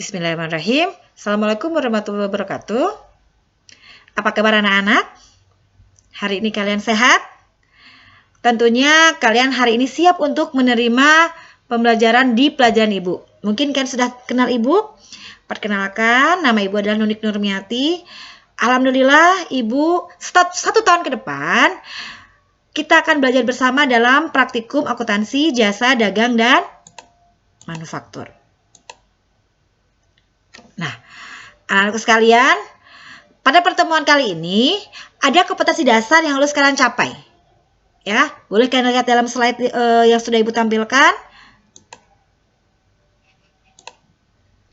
Bismillahirrahmanirrahim. Assalamualaikum warahmatullahi wabarakatuh. Apa kabar anak-anak? Hari ini kalian sehat? Tentunya kalian hari ini siap untuk menerima pembelajaran di pelajaran Ibu. Mungkin kalian sudah kenal Ibu? Perkenalkan, nama Ibu adalah Nunik Nurmiati. Alhamdulillah Ibu satu tahun ke depan kita akan belajar bersama dalam praktikum akuntansi, jasa, dagang, dan manufaktur. Nah, anak-anakku sekalian, pada pertemuan kali ini ada kompetensi dasar yang harus kalian capai. Ya, boleh kalian lihat dalam slide yang sudah Ibu tampilkan.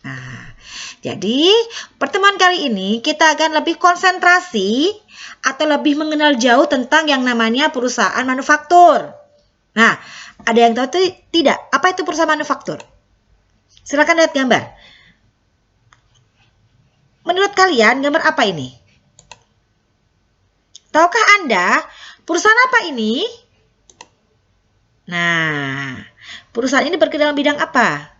Nah, jadi pertemuan kali ini kita akan lebih konsentrasi atau lebih mengenal jauh tentang yang namanya perusahaan manufaktur. Nah, ada yang tahu tidak? Apa itu perusahaan manufaktur? Silakan lihat gambar. Menurut kalian, gambar apa ini? Tahukah Anda, perusahaan apa ini? Nah, perusahaan ini bergerak dalam bidang apa?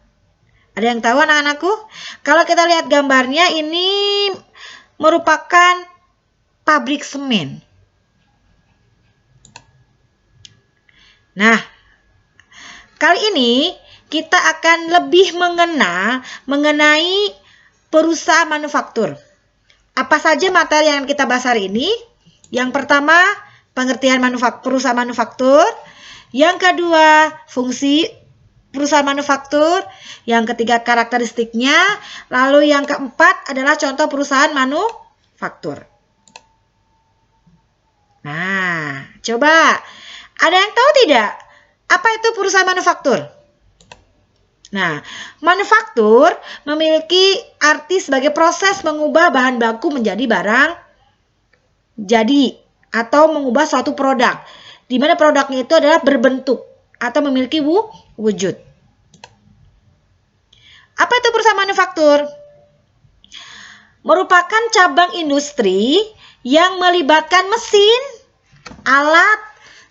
Ada yang tahu anak-anakku? Kalau kita lihat gambarnya, ini merupakan pabrik semen. Nah, kali ini kita akan lebih mengenal mengenai perusahaan manufaktur. Apa saja materi yang kita bahas hari ini? Yang pertama, pengertian perusahaan manufaktur. Yang kedua, fungsi perusahaan manufaktur. Yang ketiga, karakteristiknya. Lalu yang keempat adalah contoh perusahaan manufaktur. Nah, coba. Ada yang tahu tidak? Apa itu perusahaan manufaktur? Nah, manufaktur memiliki arti sebagai proses mengubah bahan baku menjadi barang jadi atau mengubah suatu produk, di mana produknya itu adalah berbentuk atau memiliki wujud. Apa itu perusahaan manufaktur? Merupakan cabang industri yang melibatkan mesin, alat,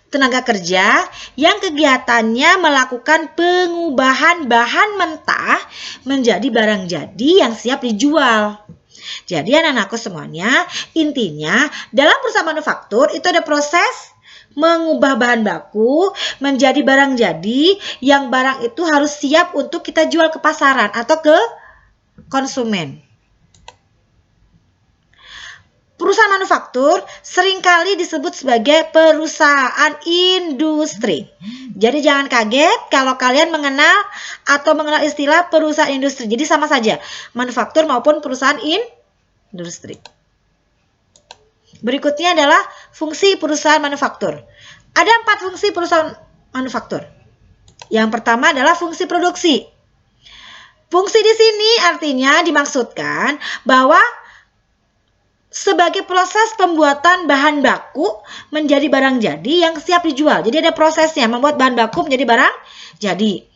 tenaga kerja yang kegiatannya melakukan pengubahan bahan mentah menjadi barang jadi yang siap dijual. Jadi anak-anakku semuanya, intinya dalam perusahaan manufaktur itu ada proses mengubah bahan baku menjadi barang jadi yang barang itu harus siap untuk kita jual ke pasaran atau ke konsumen. Perusahaan manufaktur seringkali disebut sebagai perusahaan industri. Jadi jangan kaget kalau kalian mengenal istilah perusahaan industri. Jadi sama saja, manufaktur maupun perusahaan industri. Berikutnya adalah fungsi perusahaan manufaktur. Ada 4 fungsi perusahaan manufaktur. Yang pertama adalah fungsi produksi. Fungsi di sini artinya dimaksudkan bahwa sebagai proses pembuatan bahan baku menjadi barang jadi yang siap dijual. Jadi ada prosesnya membuat bahan baku menjadi barang jadi.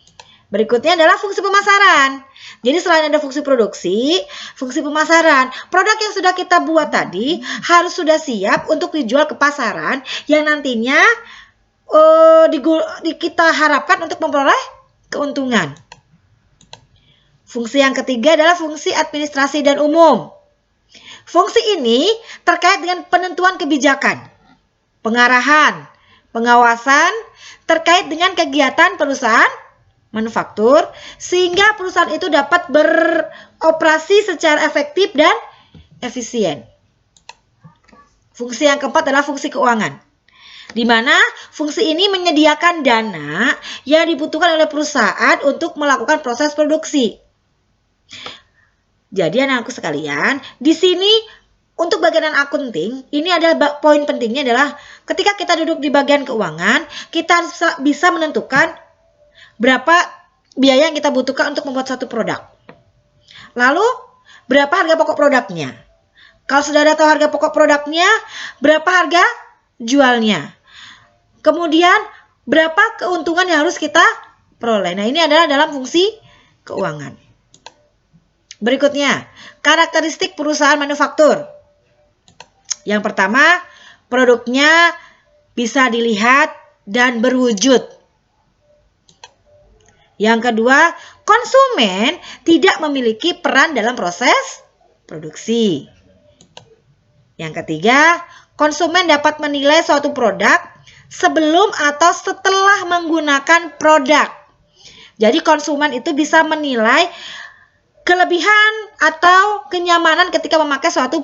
Berikutnya adalah fungsi pemasaran. Jadi selain ada fungsi produksi, fungsi pemasaran. Produk yang sudah kita buat tadi harus sudah siap untuk dijual ke pasaran yang nantinya kita harapkan untuk memperoleh keuntungan. Fungsi yang ketiga adalah fungsi administrasi dan umum. Fungsi ini terkait dengan penentuan kebijakan, pengarahan, pengawasan terkait dengan kegiatan perusahaan manufaktur sehingga perusahaan itu dapat beroperasi secara efektif dan efisien. Fungsi yang keempat adalah fungsi keuangan, di mana fungsi ini menyediakan dana yang dibutuhkan oleh perusahaan untuk melakukan proses produksi. Jadi anak-anakku sekalian, di sini untuk bagian akunting, ini adalah poin pentingnya adalah ketika kita duduk di bagian keuangan, kita bisa menentukan berapa biaya yang kita butuhkan untuk membuat satu produk. Lalu, berapa harga pokok produknya? Kalau sudah ada tahu harga pokok produknya, berapa harga jualnya? Kemudian, berapa keuntungan yang harus kita peroleh? Nah, ini adalah dalam fungsi keuangan. Berikutnya, karakteristik perusahaan manufaktur. Yang pertama, produknya bisa dilihat dan berwujud. Yang kedua, konsumen tidak memiliki peran dalam proses produksi. Yang ketiga, konsumen dapat menilai suatu produk sebelum atau setelah menggunakan produk. Jadi konsumen itu bisa menilai kelebihan atau kenyamanan ketika memakai suatu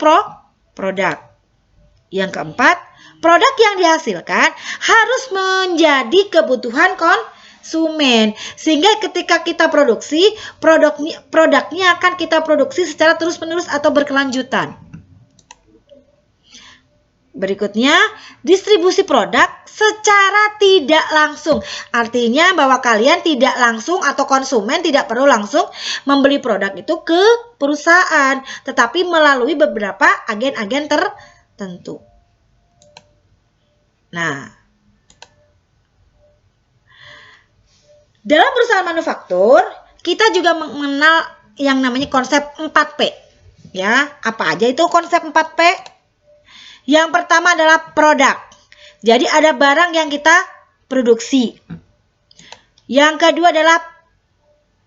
produk. Yang keempat, produk yang dihasilkan harus menjadi kebutuhan konsumen. Sehingga ketika kita produksi, produknya akan kita produksi secara terus-menerus atau berkelanjutan. Berikutnya, distribusi produk secara tidak langsung. Artinya bahwa kalian tidak langsung atau konsumen tidak perlu langsung membeli produk itu ke perusahaan, tetapi melalui beberapa agen-agen tertentu. Nah, dalam perusahaan manufaktur, kita juga mengenal yang namanya konsep 4P. Ya, apa aja itu konsep 4P? Yang pertama adalah produk. Jadi ada barang yang kita produksi. Yang kedua adalah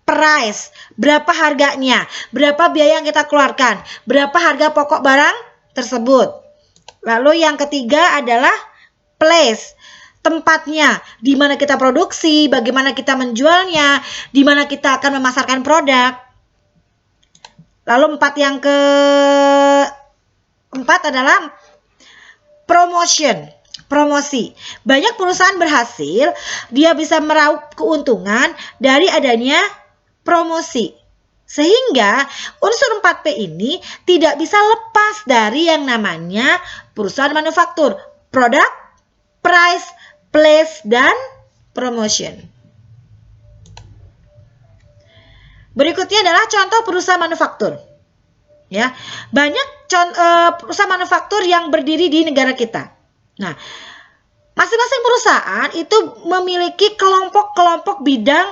price. Berapa harganya? Berapa biaya yang kita keluarkan? Berapa harga pokok barang tersebut? Lalu yang ketiga adalah place. Tempatnya, di mana kita produksi, bagaimana kita menjualnya, di mana kita akan memasarkan produk. Lalu yang keempat adalah promosi. Banyak perusahaan berhasil, dia bisa meraup keuntungan dari adanya promosi. Sehingga unsur 4P ini tidak bisa lepas dari yang namanya perusahaan manufaktur. Produk, price, place, dan promotion. Berikutnya adalah contoh perusahaan manufaktur. Ya, banyak perusahaan manufaktur yang berdiri di negara kita. Nah, masing-masing perusahaan itu memiliki kelompok-kelompok bidang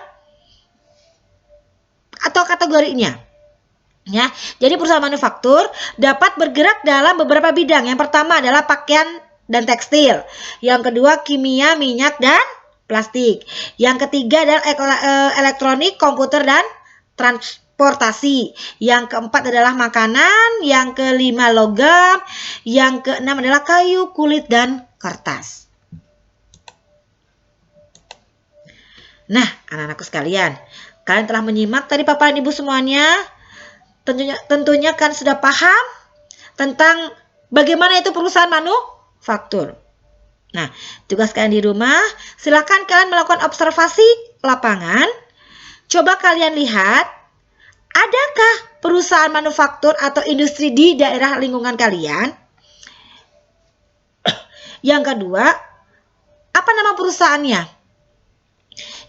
atau kategorinya. Ya, jadi perusahaan manufaktur dapat bergerak dalam beberapa bidang. Yang pertama adalah pakaian dan tekstil. Yang kedua kimia, minyak, dan plastik. Yang ketiga adalah elektronik, komputer, dan transportasi. Yang keempat adalah makanan. Yang kelima logam. Yang keenam adalah kayu, kulit, dan kertas. Nah, anak-anakku sekalian, kalian telah menyimak tadi paparan ibu semuanya. Tentunya kan sudah paham tentang bagaimana itu perusahaan manufaktur. Nah, tugas kalian di rumah, silakan kalian melakukan observasi lapangan. Coba kalian lihat, adakah perusahaan manufaktur atau industri di daerah lingkungan kalian? Yang kedua, apa nama perusahaannya?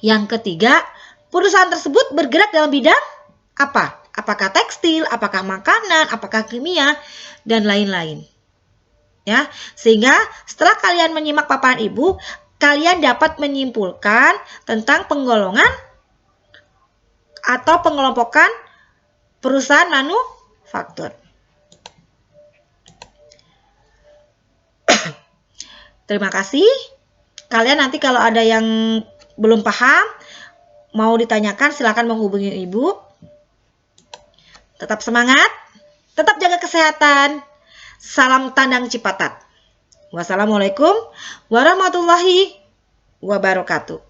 Yang ketiga, perusahaan tersebut bergerak dalam bidang apa? Apakah tekstil, apakah makanan, apakah kimia, dan lain-lain. Ya, sehingga setelah kalian menyimak paparan ibu, kalian dapat menyimpulkan tentang penggolongan atau pengelompokan perusahaan manufaktur. Terima kasih. Kalian nanti kalau ada yang belum paham, mau ditanyakan, silakan menghubungi ibu. Tetap semangat, tetap jaga kesehatan. Salam tandang Cipatat. Wassalamualaikum warahmatullahi wabarakatuh.